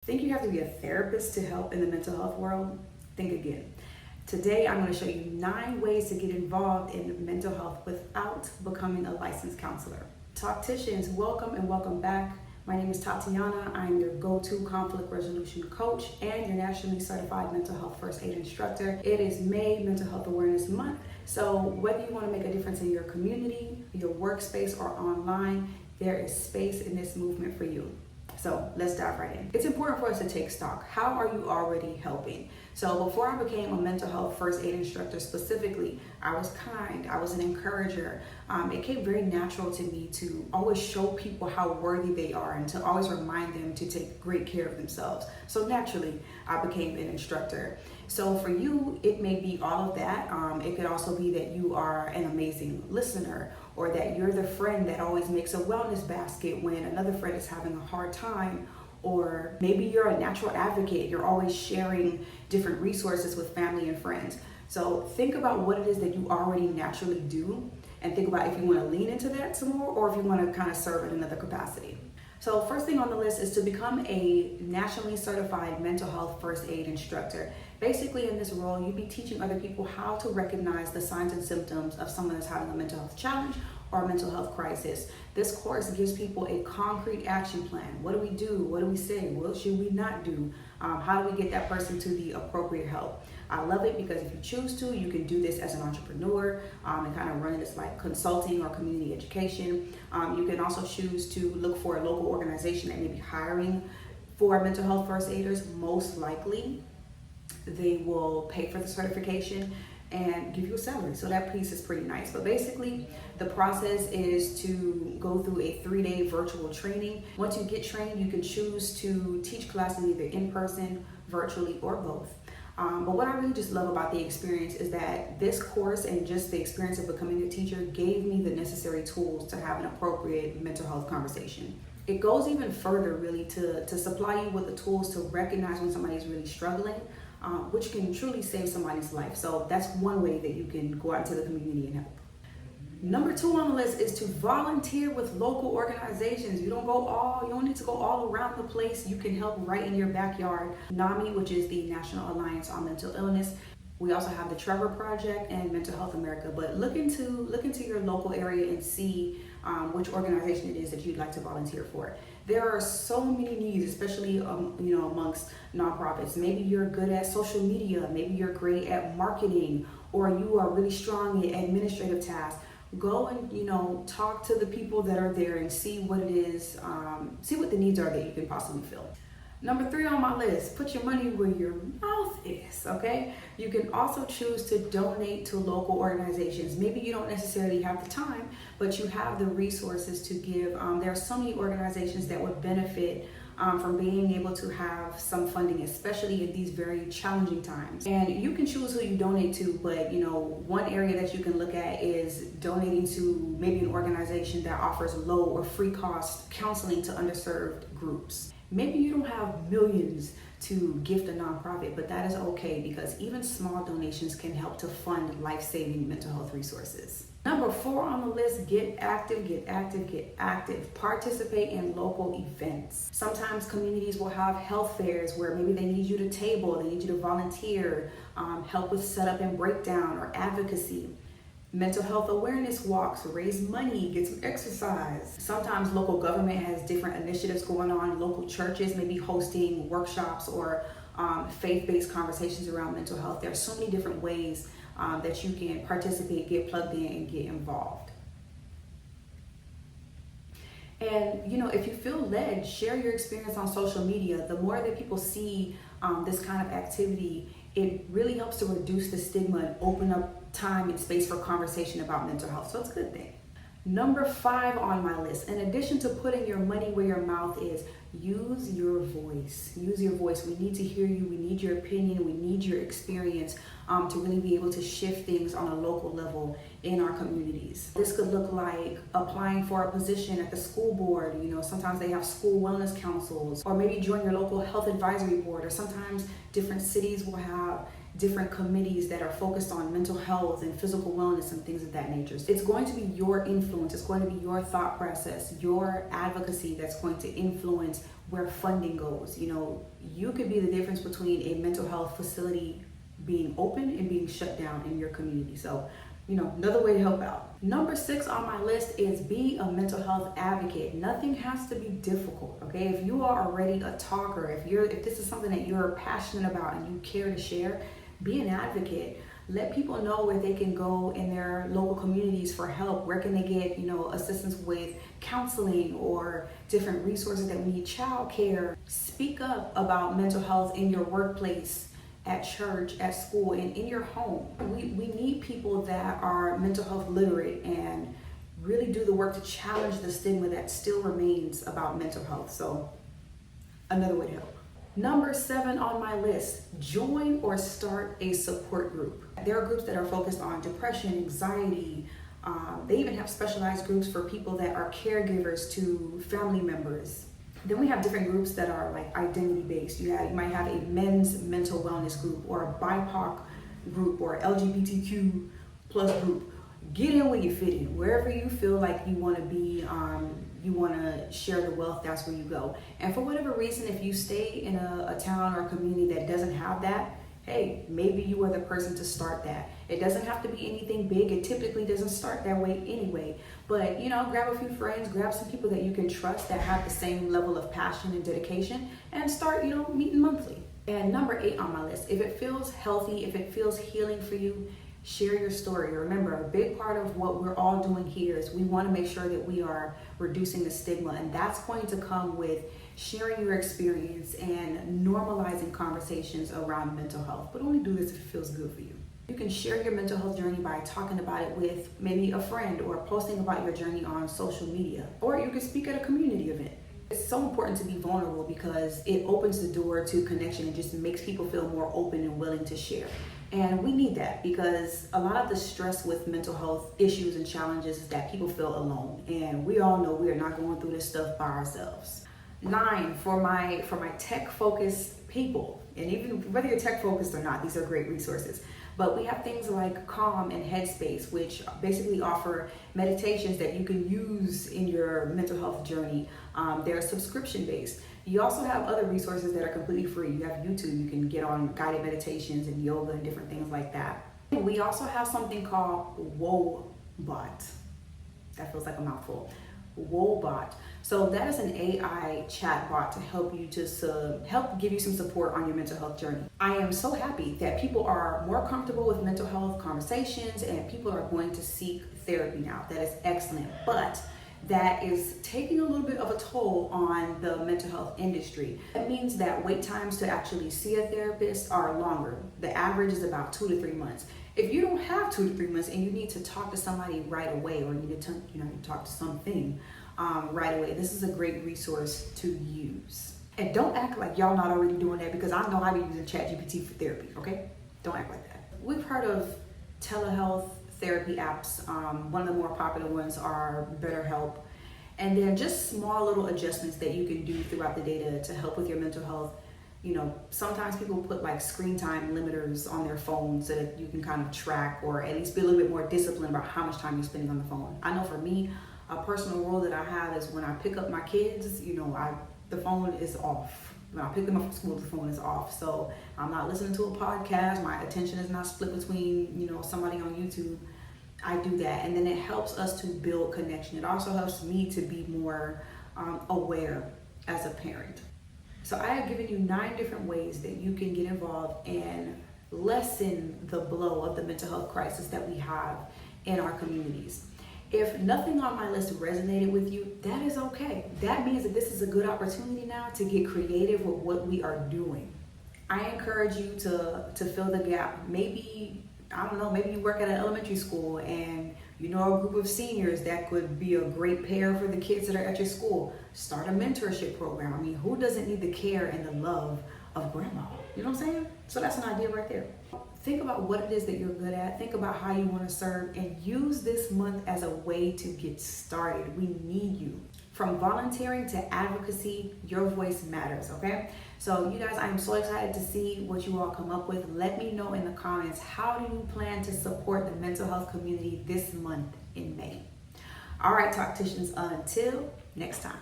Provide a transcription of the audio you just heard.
Think you have to be a therapist to help in the mental health world? Think again. Today, I'm going to show you 9 ways to get involved in mental health without becoming a licensed counselor. Talkticians, welcome and welcome back. My name is Tatiana. I'm your go-to conflict resolution coach and your nationally certified mental health first aid instructor. It is May Mental Health Awareness Month, so whether you want to make a difference in your community, your workspace, or online, there is space in this movement for you. So let's dive right in. It's important for us to take stock. How are you already helping? So before I became a mental health first aid instructor specifically, I was kind, I was an encourager. It came very natural to me to always show people how worthy they are and to always remind them to take great care of themselves. So naturally, I became an instructor. So for you, it may be all of that. It could also be that you are an amazing listener, or that you're the friend that always makes a wellness basket when another friend is having a hard time, or maybe you're a natural advocate. You're always sharing different resources with family and friends. So think about what it is that you already naturally do, and think about if you want to lean into that some more, or if you want to kind of serve in another capacity. So first thing on the list is to become a nationally certified mental health first aid instructor. Basically, in this role, you'll be teaching other people how to recognize the signs and symptoms of someone that's having a mental health challenge or a mental health crisis. This course gives people a concrete action plan. What do we do? What do we say? What should we not do? How do we get that person to the appropriate help? I love it because if you choose to, you can do this as an entrepreneur and kind of run this like consulting or community education. You can also choose to look for a local organization that may be hiring for mental health first aiders. Most likely, they will pay for the certification and give you a salary. So that piece is pretty nice. But basically, the process is to go through a 3-day virtual training. Once you get trained, you can choose to teach classes either in person, virtually, or both. But what I really just love about the experience is that this course and just the experience of becoming a teacher gave me the necessary tools to have an appropriate mental health conversation. It goes even further really to supply you with the tools to recognize when somebody's really struggling, which can truly save somebody's life. So that's one way that you can go out into the community and help. Number 2 on the list is to volunteer with local organizations. You don't need to go all around the place. You can help right in your backyard. NAMI, which is the National Alliance on Mental Illness. We also have the Trevor Project and Mental Health America. But look into your local area and see which organization it is that you'd like to volunteer for. There are so many needs, especially amongst nonprofits. Maybe you're good at social media. Maybe you're great at marketing, or you are really strong in administrative tasks. Go and talk to the people that are there and see what it is, see what the needs are that you can possibly fill. Number 3 on my list, put your money where your mouth is, okay? You can also choose to donate to local organizations. Maybe you don't necessarily have the time, but you have the resources to give. There are so many organizations that would benefit from being able to have some funding, especially in these very challenging times. And you can choose who you donate to, but one area that you can look at is donating to maybe an organization that offers low or free cost counseling to underserved groups. Maybe you don't have millions to gift a nonprofit, but that is okay because even small donations can help to fund life-saving mental health resources. Number 4 on the list, get active, get active, get active. Participate in local events. Sometimes communities will have health fairs where maybe they need you to table, they need you to volunteer, help with setup and breakdown or advocacy. Mental health awareness walks, raise money, get some exercise. Sometimes local government has different initiatives going on. Local churches may be hosting workshops or faith-based conversations around mental health. There are so many different ways that you can participate, get plugged in, and get involved. And if you feel led, share your experience on social media. The more that people see this kind of activity, it really helps to reduce the stigma and open up time and space for conversation about mental health. So it's a good thing. Number 5 on my list, in addition to putting your money where your mouth is, use your voice. Use your voice. We need to hear you. We need your opinion. We need your experience. to really be able to shift things on a local level in our communities. This could look like applying for a position at the school board. Sometimes they have school wellness councils, or maybe join your local health advisory board, or sometimes different cities will have different committees that are focused on mental health and physical wellness and things of that nature. It's going to be your influence, it's going to be your thought process, your advocacy that's going to influence where funding goes. You could be the difference between a mental health facility being open and being shut down in your community. So, another way to help out. Number 6 on my list is be a mental health advocate. Nothing has to be difficult, okay? If you are already a talker, if this is something that you're passionate about and you care to share, be an advocate. Let people know where they can go in their local communities for help. Where can they get, assistance with counseling or different resources that we need, childcare. Speak up about mental health in your workplace, at church, at school, and in your home. We need people that are mental health literate and really do the work to challenge the stigma that still remains about mental health. So, another way to help. Number 7 on my list, join or start a support group. There are groups that are focused on depression, anxiety. They even have specialized groups for people that are caregivers to family members. Then we have different groups that are like identity based. You might have a men's mental wellness group, or a BIPOC group, or LGBTQ plus group. Get in where you fit in. Wherever you feel like you want to be, you want to share the wealth, that's where you go. And for whatever reason, if you stay in a town or a community that doesn't have that, hey, maybe you are the person to start that. It doesn't have to be anything big. It typically doesn't start that way anyway. But, grab a few friends, grab some people that you can trust that have the same level of passion and dedication, and start, meeting monthly. And number 8 on my list, if it feels healthy, if it feels healing for you, share your story. Remember, a big part of what we're all doing here is we want to make sure that we are reducing the stigma, and that's going to come with sharing your experience and normalizing conversations around mental health. But only do this if it feels good for you. You can share your mental health journey by talking about it with maybe a friend, or posting about your journey on social media, or you can speak at a community event. It's so important to be vulnerable because it opens the door to connection and just makes people feel more open and willing to share. And we need that because a lot of the stress with mental health issues and challenges is that people feel alone. And we all know we are not going through this stuff by ourselves. 9, for my tech-focused people, and even whether you're tech-focused or not, these are great resources. But we have things like Calm and Headspace, which basically offer meditations that you can use in your mental health journey. They're subscription-based. You also have other resources that are completely free. You have YouTube, you can get on guided meditations and yoga and different things like that. We also have something called Woebot. That feels like a mouthful. Woebot. So that is an AI chatbot to help you help give you some support on your mental health journey. I am so happy that people are more comfortable with mental health conversations and people are going to seek therapy now. That is excellent. But that is taking a little bit of a toll on the mental health industry. That means that wait times to actually see a therapist are longer. The average is about 2 to 3 months. If you don't have 2 to 3 months and you need to talk to somebody right away, or you need to talk to something right away, this is a great resource to use. And don't act like y'all not already doing that, because I know I be using ChatGPT for therapy, okay? Don't act like that. We've heard of telehealth therapy apps. One of the more popular ones are BetterHelp. And then just small little adjustments that you can do throughout the day to help with your mental health. Sometimes people put like screen time limiters on their phone so that you can kind of track, or at least be a little bit more disciplined about how much time you're spending on the phone. I know for me, a personal rule that I have is when I pick up my kids, the phone is off. When I pick them up from school, the phone is off. So I'm not listening to a podcast. My attention is not split between, somebody on YouTube. I do that. And then it helps us to build connection. It also helps me to be more aware as a parent. So I have given you 9 different ways that you can get involved and lessen the blow of the mental health crisis that we have in our communities. If nothing on my list resonated with you, that is okay. That means that this is a good opportunity now to get creative with what we are doing. I encourage you to fill the gap. Maybe you work at an elementary school and you know a group of seniors that could be a great pair for the kids that are at your school. Start a mentorship program. I mean, who doesn't need the care and the love of grandma? You know what I'm saying? So that's an idea right there. think about what it is that you're good at. Think about how you want to serve and use this month as a way to get started. We need you. From volunteering to advocacy, your voice matters, okay? So you guys, I'm so excited to see what you all come up with. Let me know in the comments, how do you plan to support the mental health community this month in May? All right, Talkticians, until next time.